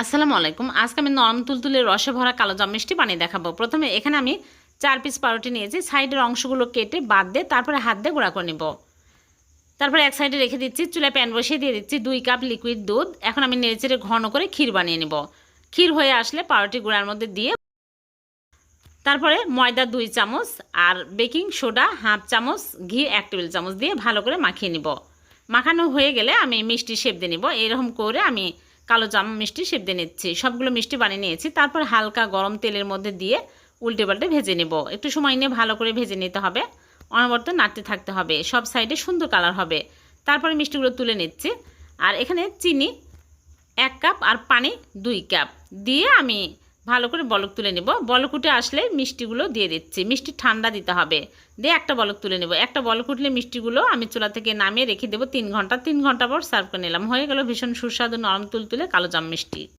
আসসালামু আলাইকুম। আজকে আমি নরম তুলতুলে রসে ভরা কালো জাম মিষ্টি বানিয়ে দেখাবো। প্রথমে এখানে আমি 4 পিস পাউরুটি নিয়েছি। সাইডের অংশগুলো কেটে বাদ দিয়ে তারপরে হাত দিয়ে গুঁড়া করে নিব। তারপরে এক সাইডে রেখে দিচ্ছি। চুলায় প্যান বসিয়ে দিয়ে দিচ্ছি 2 কাপ লিকুইড দুধ। এখন আমি নেড়েচেড়ে ঘন করে ক্ষীর বানিয়ে নিব। ক্ষীর হয়ে আসলে পাউরুটি গুঁড়ার মধ্যে দিয়ে তারপরে ময়দা 2 চামচ আর বেকিং সোডা হাফ চামচ, ঘি 1 টেবিল চামচ দিয়ে ভালো করে মাখিয়ে নিব। মাখানো হয়ে গেলে আমি মিষ্টি শেপ দিয়ে নিব। এরকম করে আমি কালো জাম মিষ্টি শেপ দিয়ে নিচ্ছি। সবগুলো মিষ্টি বানিয়ে নিয়েছি। তারপর হালকা গরম তেলের মধ্যে দিয়ে উল্টে পাল্টে ভেজে নেব। একটু সময় নিয়ে ভালো করে ভেজে নিতে হবে। অনবরত নাড়তে থাকতে হবে। সব সাইডে সুন্দর কালার হবে। তারপরে মিষ্টিগুলো তুলে নিচ্ছি। আর এখানে চিনি 1 কাপ আর পানি 2 কাপ দিয়ে আমি ভালো করে বলক তুলে নেব। বলক উঠে আসলে মিষ্টিগুলো দিয়ে দিচ্ছি। মিষ্টি ঠান্ডা দিতে হবে। দিয়ে একটা বলক তুলে নেব। একটা বলক উঠলে মিষ্টিগুলো আমি চুলা থেকে নামিয়ে রেখে দেবো 3 ঘন্টা। 3 ঘন্টা পর সার্ভ করে নিলাম। হয়ে গেল ভীষণ সুস্বাদু নরম তুলতুলে কালো জাম মিষ্টি।